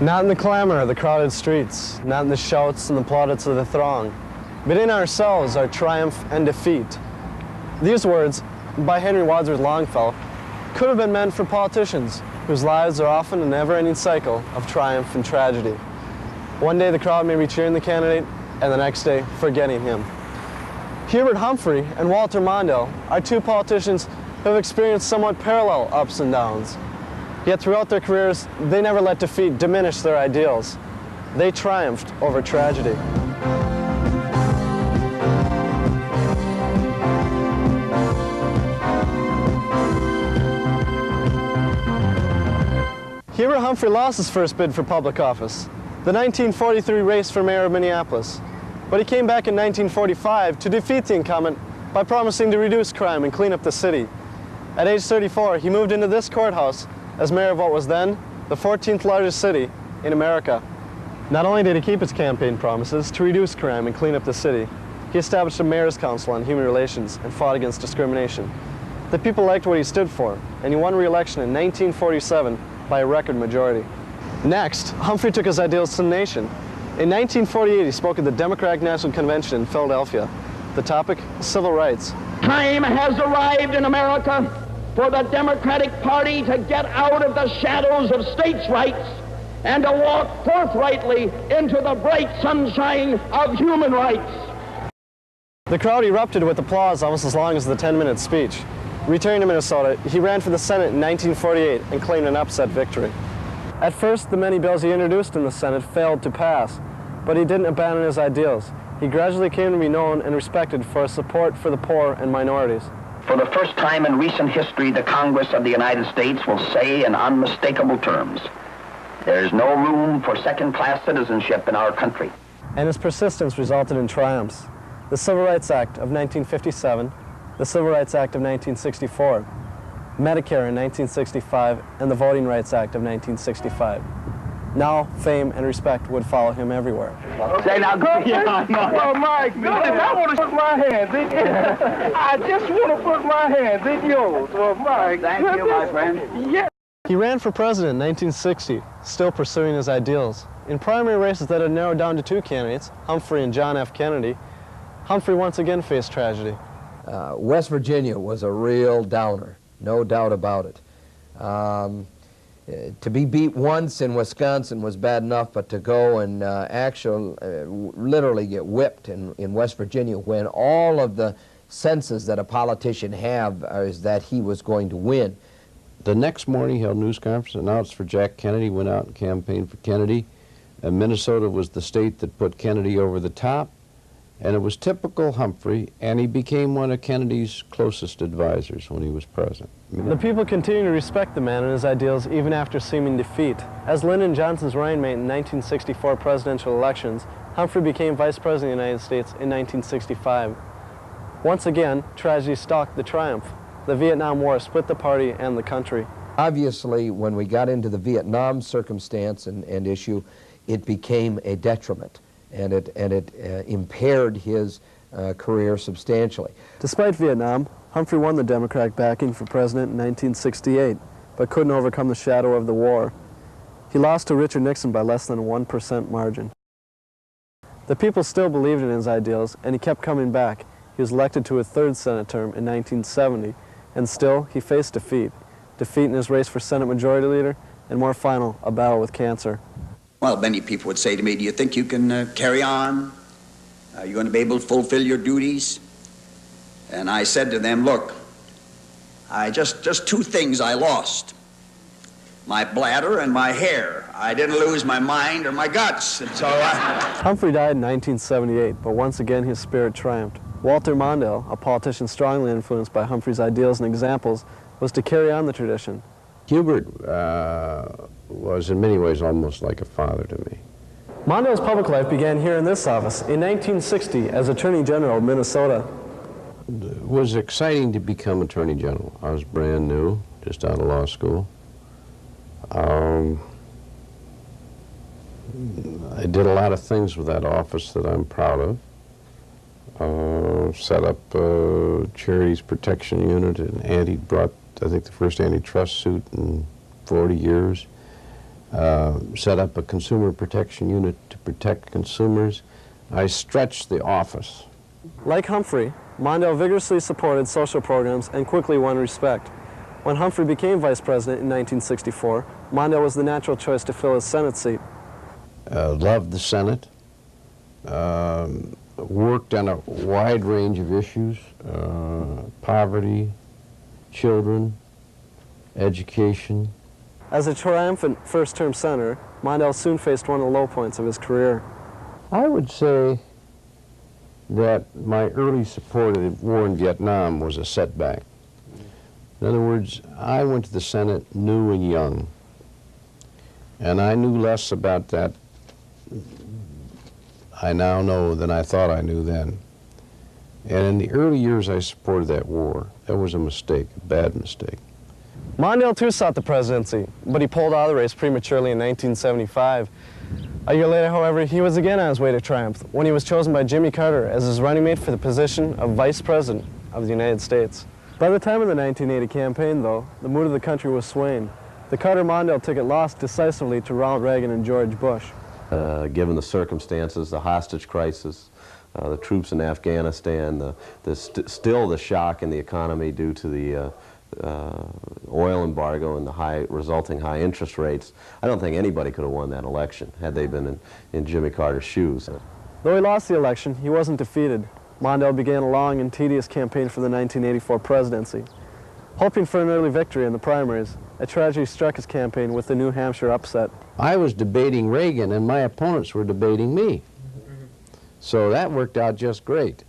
Not in the clamor of the crowded streets, not in the shouts and the plaudits of the throng, but in ourselves our triumph and defeat. These words, by Henry Wadsworth Longfellow, could have been meant for politicians whose lives are often a never-ending cycle of triumph and tragedy. One day the crowd may be cheering the candidate, and the next day forgetting him. Hubert Humphrey and Walter Mondale are two politicians who have experienced somewhat parallel ups and downs. Yet throughout their careers, they never let defeat diminish their ideals. They triumphed over tragedy. Hubert Humphrey lost his first bid for public office, the 1943 race for mayor of Minneapolis. But he came back in 1945 to defeat the incumbent by promising to reduce crime and clean up the city. At age 34, he moved into this courthouse as mayor of what was then the 14th largest city in America. Not only did he keep his campaign promises to reduce crime and clean up the city, he established a mayor's council on human relations and fought against discrimination. The people liked what he stood for, and he won re-election in 1947 by a record majority. Next, Humphrey took his ideals to the nation. In 1948, he spoke at the Democratic National Convention in Philadelphia. The topic, civil rights. Time has arrived in America for the Democratic Party to get out of the shadows of states' rights and to walk forthrightly into the bright sunshine of human rights. The crowd erupted with applause almost as long as the 10-minute speech. Returning to Minnesota, he ran for the Senate in 1948 and claimed an upset victory. At first, the many bills he introduced in the Senate failed to pass, but he didn't abandon his ideals. He gradually came to be known and respected for his support for the poor and minorities. For the first time in recent history, the Congress of the United States will say in unmistakable terms, there is no room for second-class citizenship in our country. And his persistence resulted in triumphs. The Civil Rights Act of 1957, the Civil Rights Act of 1964, Medicare in 1965, and the Voting Rights Act of 1965. Now, fame and respect would follow him everywhere. Say now, go. Well, Mike, I want to put my hands in yours. I just want to put my hands in yours. Well, Mike. Thank you, my friend. Yeah. He ran for president in 1960, still pursuing his ideals. In primary races that had narrowed down to two candidates, Humphrey and John F. Kennedy, Humphrey once again faced tragedy. West Virginia was a real downer, no doubt about it. To be beat once in Wisconsin was bad enough, but to go and literally get whipped in West Virginia when all of the senses that a politician have is that he was going to win. The next morning he held a news conference, announced for Jack Kennedy, went out and campaigned for Kennedy. Minnesota was the state that put Kennedy over the top, and it was typical Humphrey, and he became one of Kennedy's closest advisors when he was president. The people continue to respect the man and his ideals even after seeming defeat. As Lyndon Johnson's running mate in 1964 presidential elections, Humphrey became Vice President of the United States in 1965. Once again, tragedy stalked the triumph. The Vietnam War split the party and the country. Obviously, when we got into the Vietnam circumstance and issue, it became a detriment, and it impaired his career substantially. Despite Vietnam, Humphrey won the Democratic backing for president in 1968, but couldn't overcome the shadow of the war. He lost to Richard Nixon by less than a 1% margin. The people still believed in his ideals, and he kept coming back. He was elected to a third Senate term in 1970, and still he faced defeat. Defeat in his race for Senate Majority Leader, and more final, a battle with cancer. Well, many people would say to me, do you think you can carry on? Are you going to be able to fulfill your duties? And I said to them, look, just two things I lost. My bladder and my hair. I didn't lose my mind or my guts. And so Humphrey died in 1978, but once again his spirit triumphed. Walter Mondale, a politician strongly influenced by Humphrey's ideals and examples, was to carry on the tradition. Hubert was in many ways almost like a father to me. Mondale's public life began here in this office in 1960 as Attorney General of Minnesota. It was exciting to become Attorney General. I was brand new, just out of law school. I did a lot of things with that office that I'm proud of. Set up a Charities Protection Unit, and brought, I think, the first antitrust suit in 40 years. set up a consumer protection unit to protect consumers. I stretched the office. Like Humphrey, Mondale vigorously supported social programs and quickly won respect. When Humphrey became vice president in 1964, Mondale was the natural choice to fill his Senate seat. Loved the Senate, worked on a wide range of issues, poverty, children, education. As a triumphant first-term senator, Mondale soon faced one of the low points of his career. I would say that my early support of the war in Vietnam was a setback. In other words, I went to the Senate new and young, and I knew less about that I now know than I thought I knew then. And in the early years I supported that war. That was a mistake, a bad mistake. Mondale too sought the presidency, but he pulled out of the race prematurely in 1975. A year later, however, he was again on his way to triumph when he was chosen by Jimmy Carter as his running mate for the position of Vice President of the United States. By the time of the 1980 campaign, though, the mood of the country was swaying. The Carter-Mondale ticket lost decisively to Ronald Reagan and George Bush. Given the circumstances, the hostage crisis, the troops in Afghanistan, still the shock in the economy due to the oil embargo and the resulting high interest rates, I don't think anybody could have won that election had they been in Jimmy Carter's shoes. Though he lost the election, he wasn't defeated. Mondale began a long and tedious campaign for the 1984 presidency. Hoping for an early victory in the primaries, a tragedy struck his campaign with the New Hampshire upset. I was debating Reagan and my opponents were debating me. So that worked out just great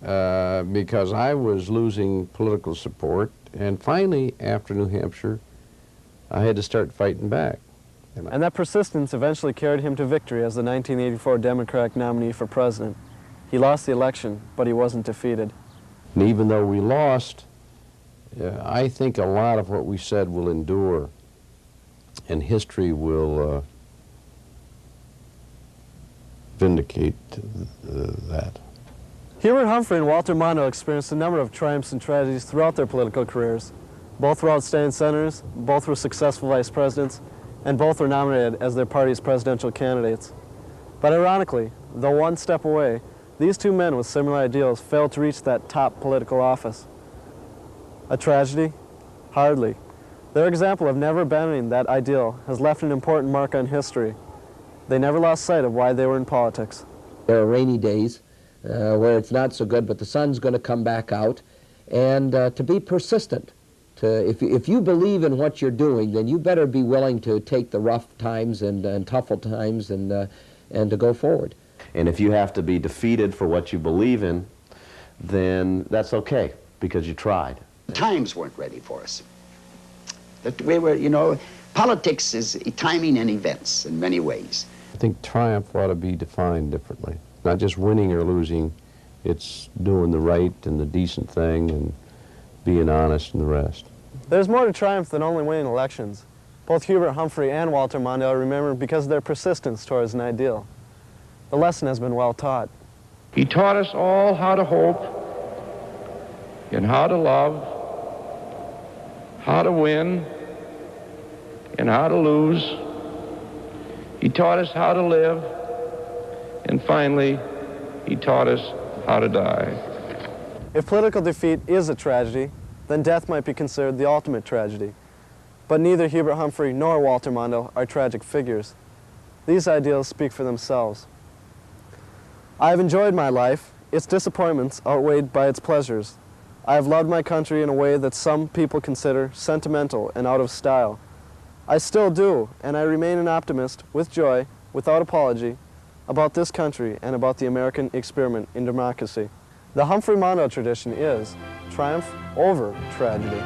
because I was losing political support, and finally, after New Hampshire, I had to start fighting back. And that persistence eventually carried him to victory as the 1984 Democratic nominee for president. He lost the election, but he wasn't defeated. And even though we lost, I think a lot of what we said will endure, and history will vindicate that. Hubert Humphrey and Walter Mondale experienced a number of triumphs and tragedies throughout their political careers. Both were outstanding senators, both were successful vice presidents, and both were nominated as their party's presidential candidates. But ironically, though one step away, these two men with similar ideals failed to reach that top political office. A tragedy? Hardly. Their example of never abandoning that ideal has left an important mark on history. They never lost sight of why they were in politics. There are rainy days where it's not so good, but the sun's going to come back out, and to be persistent. If you believe in what you're doing, then you better be willing to take the rough times and tough times and to go forward. And if you have to be defeated for what you believe in, then that's okay, because you tried. The times weren't ready for us. That we were, you know, politics is timing and events in many ways. I think triumph ought to be defined differently. Not just winning or losing, it's doing the right and the decent thing and being honest and the rest. There's more to triumph than only winning elections. Both Hubert Humphrey and Walter Mondale are remembered because of their persistence towards an ideal. The lesson has been well taught. He taught us all how to hope and how to love, how to win and how to lose. He taught us how to live, and finally, he taught us how to die. If political defeat is a tragedy, then death might be considered the ultimate tragedy. But neither Hubert Humphrey nor Walter Mondale are tragic figures. These ideals speak for themselves. I have enjoyed my life, its disappointments outweighed by its pleasures. I have loved my country in a way that some people consider sentimental and out of style. I still do, and I remain an optimist with joy, without apology, about this country and about the American experiment in democracy. The Humphrey-Mondale tradition is triumph over tragedy.